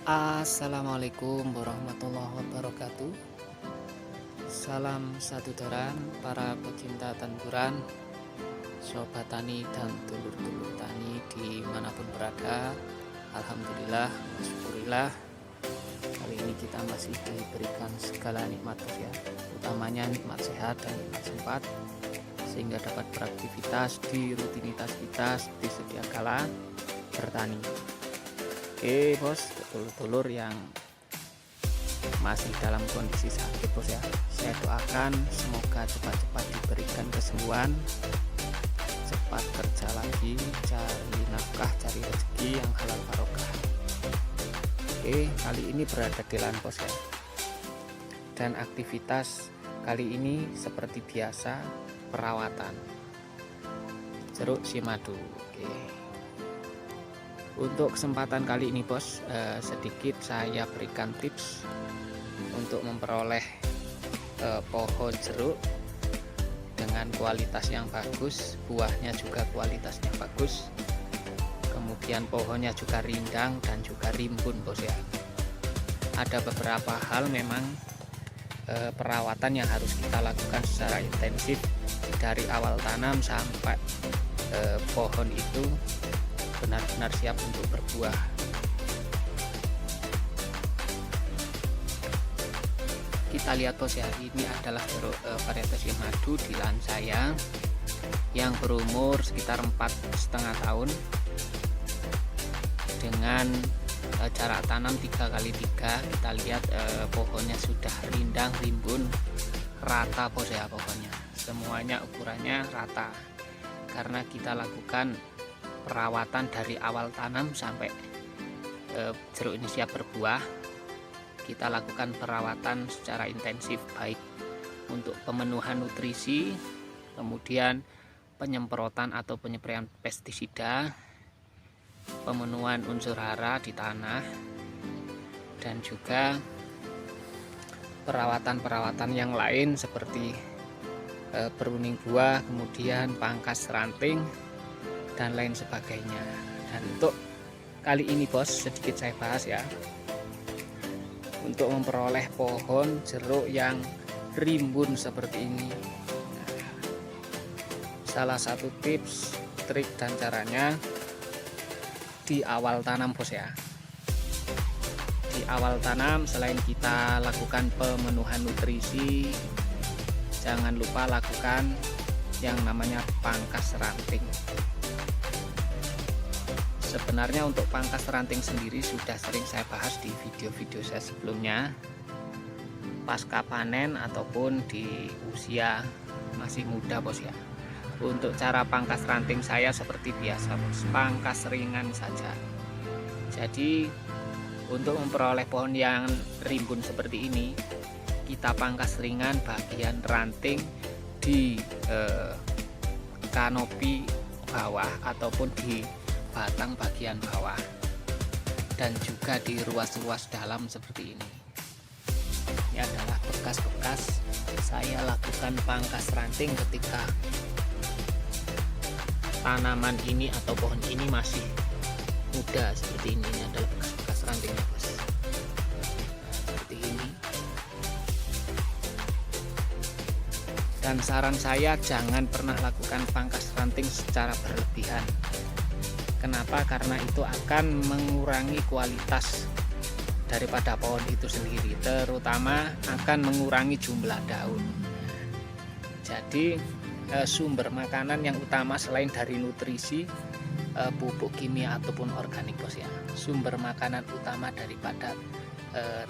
Assalamualaikum warahmatullahi wabarakatuh. Salam satu teran para pecinta tanduran, sobat tani dan dulur-dulur tani dimanapun berada. Alhamdulillah, syukurillah. Kali ini kita masih diberikan segala nikmat ya, utamanya nikmat sehat dan nikmat sempat, sehingga dapat beraktivitas di rutinitas kita seperti sedia kala bertani. Oke bos, dulur-dulur yang masih dalam kondisi sakit bos ya, saya doakan semoga cepat-cepat diberikan kesembuhan, cepat kerja lagi, cari nafkah, cari rezeki yang halal barokah. Oke, kali ini berada di lahan bos ya, dan aktivitas kali ini seperti biasa perawatan jeruk simadu. Oke, untuk kesempatan kali ini bos, sedikit saya berikan tips untuk memperoleh pohon jeruk dengan kualitas yang bagus, buahnya juga kualitasnya bagus, kemudian pohonnya juga rindang dan juga rimbun bos ya. Ada beberapa hal memang perawatan yang harus kita lakukan secara intensif dari awal tanam sampai pohon itu benar-benar siap untuk berbuah. Kita lihat bos ya, ini adalah jeruk varietas simadu di lahan saya yang berumur sekitar 4,5 tahun dengan jarak tanam 3x3. Kita lihat pohonnya sudah rindang, rimbun, rata bos ya, pohonnya semuanya ukurannya rata karena kita lakukan perawatan dari awal tanam sampai jeruk ini siap berbuah. Kita lakukan perawatan secara intensif, baik untuk pemenuhan nutrisi, kemudian penyemprotan atau penyemprotan pestisida, pemenuhan unsur hara di tanah, dan juga perawatan-perawatan yang lain seperti pruning buah, kemudian pangkas ranting dan lain sebagainya. Dan untuk kali ini bos, sedikit saya bahas ya, untuk memperoleh pohon jeruk yang rimbun seperti ini. Salah satu tips, trik dan caranya di awal tanam bos ya. Di awal tanam selain kita lakukan pemenuhan nutrisi, jangan lupa lakukan yang namanya pangkas ranting. Sebenarnya untuk pangkas ranting sendiri sudah sering saya bahas di video-video saya sebelumnya, pasca panen ataupun di usia masih muda bos ya. Untuk cara pangkas ranting saya seperti biasa bos, pangkas ringan saja. Jadi untuk memperoleh pohon yang rimbun seperti ini, kita pangkas ringan bagian ranting di kanopi bawah ataupun di batang bagian bawah, dan juga di ruas-ruas dalam seperti ini. Ini adalah bekas-bekas saya lakukan pangkas ranting ketika tanaman ini atau pohon ini masih muda seperti ini. Ini adalah bekas-bekas rantingnya bos. Nah, seperti ini. Dan saran saya, jangan pernah lakukan pangkas ranting secara berlebihan. Kenapa? Karena itu akan mengurangi kualitas daripada pohon itu sendiri, terutama akan mengurangi jumlah daun. Jadi sumber makanan yang utama selain dari nutrisi, pupuk kimia ataupun organik bos ya, sumber makanan utama daripada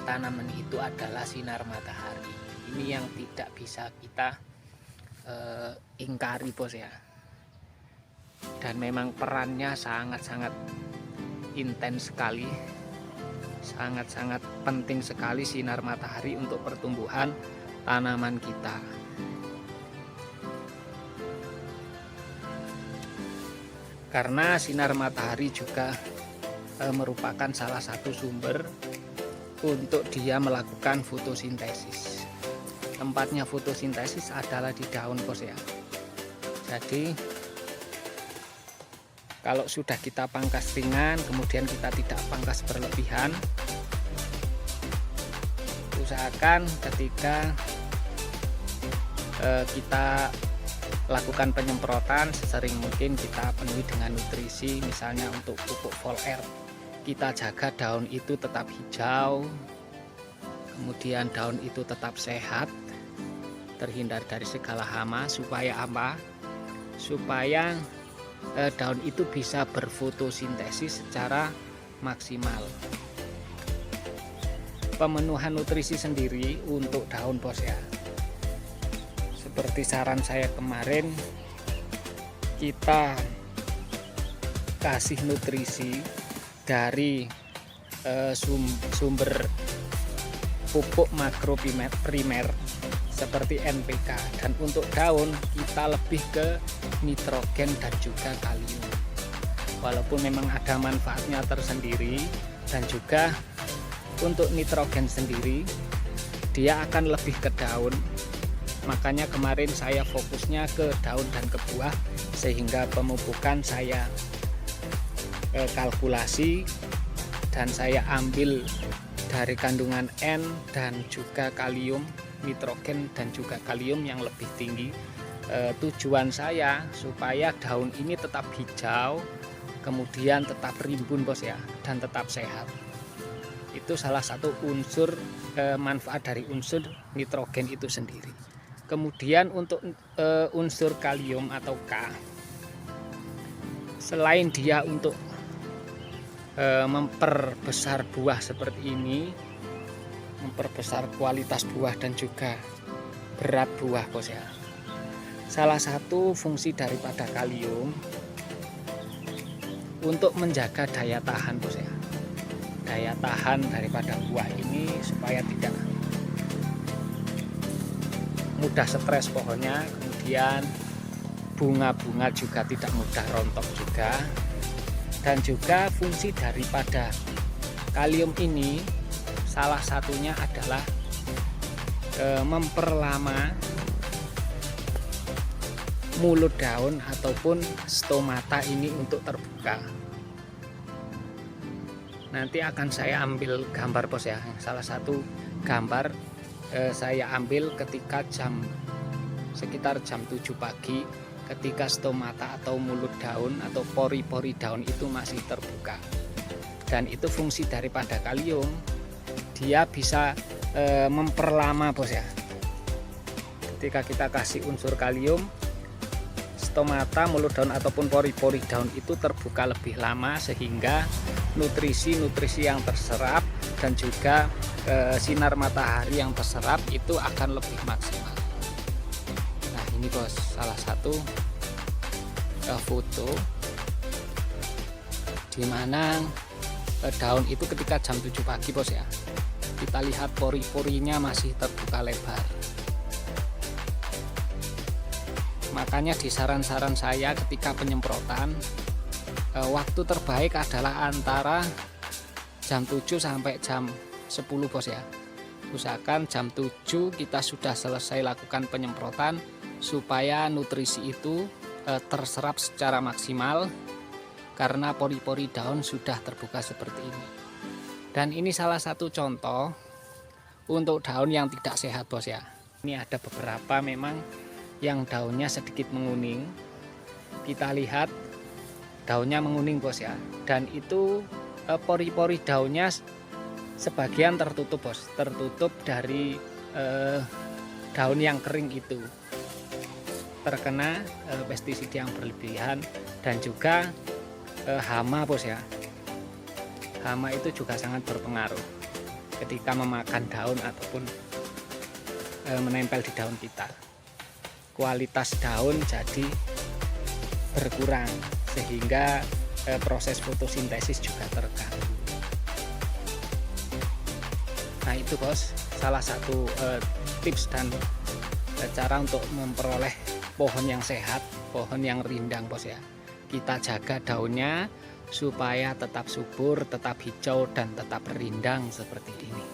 tanaman itu adalah sinar matahari. Ini yang tidak bisa kita ingkari bos ya. Dan memang perannya sangat-sangat intens sekali, sangat-sangat penting sekali sinar matahari untuk pertumbuhan tanaman kita. Karena sinar matahari juga merupakan salah satu sumber untuk dia melakukan fotosintesis. Tempatnya fotosintesis adalah di daun bos ya. Jadi kalau sudah kita pangkas ringan, kemudian kita tidak pangkas berlebihan, usahakan ketika kita lakukan penyemprotan sesering mungkin kita penuhi dengan nutrisi. Misalnya untuk pupuk foliar, kita jaga daun itu tetap hijau, kemudian daun itu tetap sehat, terhindar dari segala hama. Supaya apa? Supaya daun itu bisa berfotosintesis secara maksimal. Pemenuhan nutrisi sendiri untuk daun bos ya, seperti saran saya kemarin, kita kasih nutrisi dari sumber pupuk makro primer seperti NPK, dan untuk daun kita lebih ke nitrogen dan juga kalium. Walaupun memang ada manfaatnya tersendiri, dan juga untuk nitrogen sendiri dia akan lebih ke daun. Makanya kemarin saya fokusnya ke daun dan ke buah, sehingga pemupukan saya kalkulasi dan saya ambil dari kandungan N dan juga kalium, nitrogen dan juga kalium yang lebih tinggi. Tujuan saya supaya daun ini tetap hijau, kemudian tetap rimbun bos ya, dan tetap sehat. Itu salah satu unsur manfaat dari unsur nitrogen itu sendiri. Kemudian untuk unsur kalium atau K, selain dia untuk memperbesar buah seperti ini, memperbesar kualitas buah dan juga berat buah bos ya, salah satu fungsi daripada kalium untuk menjaga daya tahan bos ya, daya tahan daripada buah ini supaya tidak mudah stres pohonnya, kemudian bunga-bunga juga tidak mudah rontok juga. Dan juga fungsi daripada kalium ini salah satunya adalah memperlama mulut daun ataupun stomata ini untuk terbuka. Nanti akan saya ambil gambar bos ya, salah satu gambar saya ambil ketika sekitar jam 7 pagi, ketika stomata atau mulut daun atau pori-pori daun itu masih terbuka. Dan itu fungsi daripada kalium, dia bisa memperlama bos ya. Ketika kita kasih unsur kalium, stomata, mulut daun ataupun pori-pori daun itu terbuka lebih lama, sehingga nutrisi-nutrisi yang terserap dan juga sinar matahari yang terserap itu akan lebih maksimal. Nah ini bos, salah satu foto di mana daun itu ketika jam 7 pagi bos ya, kita lihat pori-porinya masih terbuka lebar. Makanya di saran-saran saya ketika penyemprotan, waktu terbaik adalah antara jam 7 sampai jam 10 bos ya. Usahakan jam 7 kita sudah selesai lakukan penyemprotan, supaya nutrisi itu terserap secara maksimal, karena pori-pori daun sudah terbuka seperti ini. Dan ini salah satu contoh untuk daun yang tidak sehat bos ya. Ini ada beberapa memang yang daunnya sedikit menguning. Kita lihat daunnya menguning bos ya, dan itu pori-pori daunnya sebagian tertutup bos, tertutup dari daun yang kering itu, terkena pestisida yang berlebihan dan juga hama bos ya. Hama itu juga sangat berpengaruh ketika memakan daun ataupun menempel di daun kita. Kualitas daun jadi berkurang, sehingga proses fotosintesis juga terganggu. Nah itu bos, salah satu tips dan cara untuk memperoleh pohon yang sehat, pohon yang rindang bos ya. Kita jaga daunnya supaya tetap subur, tetap hijau, dan tetap rindang seperti ini.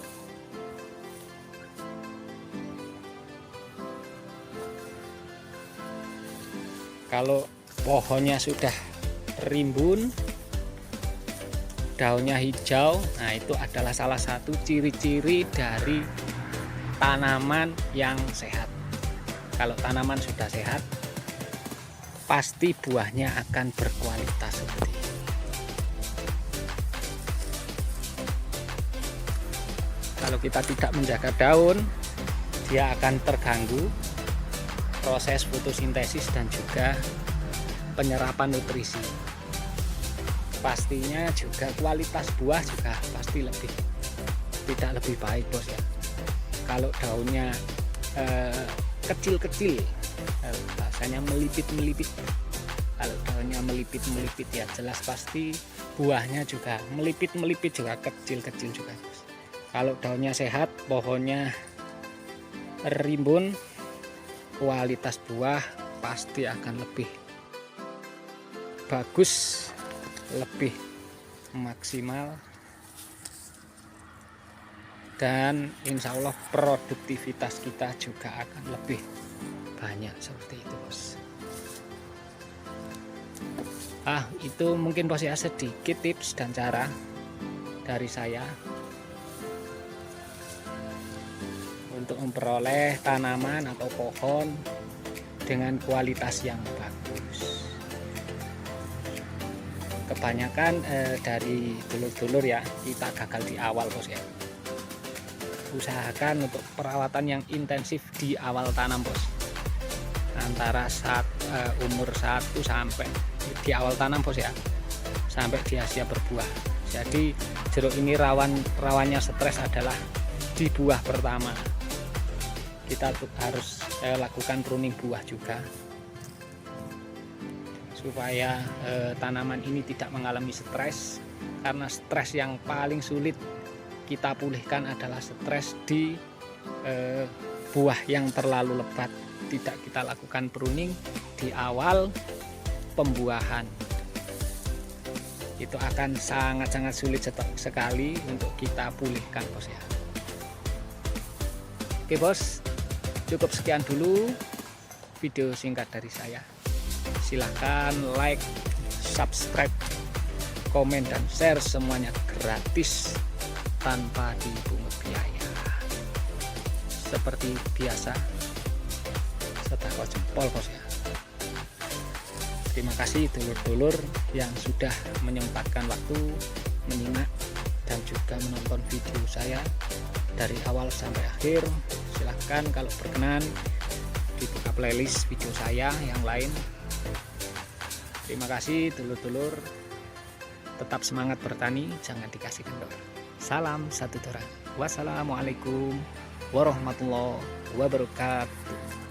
Kalau pohonnya sudah rimbun, daunnya hijau, nah itu adalah salah satu ciri-ciri dari tanaman yang sehat. Kalau tanaman sudah sehat, pasti buahnya akan berkualitas seperti ini. Kalau kita tidak menjaga daun, dia akan terganggu proses fotosintesis dan juga penyerapan nutrisi. Pastinya juga kualitas buah juga pasti tidak lebih baik, bos ya. Kalau daunnya kecil-kecil, rasanya melipit-melipit. Kalau daunnya melipit-melipit ya jelas pasti buahnya juga melipit-melipit juga, kecil-kecil juga, bos. Kalau daunnya sehat, pohonnya rimbun, kualitas buah pasti akan lebih bagus, lebih maksimal, dan insya Allah produktivitas kita juga akan lebih banyak seperti itu, bos. Itu mungkin bos ya, sedikit tips dan cara dari saya untuk memperoleh tanaman atau pohon dengan kualitas yang bagus. Kebanyakan dari dulur-dulur ya, kita gagal di awal, bos ya. Usahakan untuk perawatan yang intensif di awal tanam, bos. Antara umur 1 sampai di awal tanam, bos ya, sampai dia siap berbuah. Jadi jeruk ini rawannya stres adalah di buah pertama. Kita harus lakukan pruning buah juga, supaya tanaman ini tidak mengalami stres, karena stres yang paling sulit kita pulihkan adalah stres di buah yang terlalu lebat. Tidak kita lakukan pruning di awal pembuahan, itu akan sangat-sangat sulit sekali untuk kita pulihkan, bos ya. Oke, bos, cukup sekian dulu video singkat dari saya. Silahkan like, subscribe, komen, dan share, semuanya gratis tanpa dipungut biaya. Seperti biasa, sedekah jempol, bos ya. Terima kasih dulur-dulur yang sudah menyempatkan waktu menyimak dan juga menonton video saya dari awal sampai akhir. Silahkan kalau berkenan dibuka playlist video saya yang lain. Terima kasih dulur-dulur, tetap semangat bertani, jangan dikasih kendor. Salam satu terang. Wassalamualaikum warahmatullahi wabarakatuh.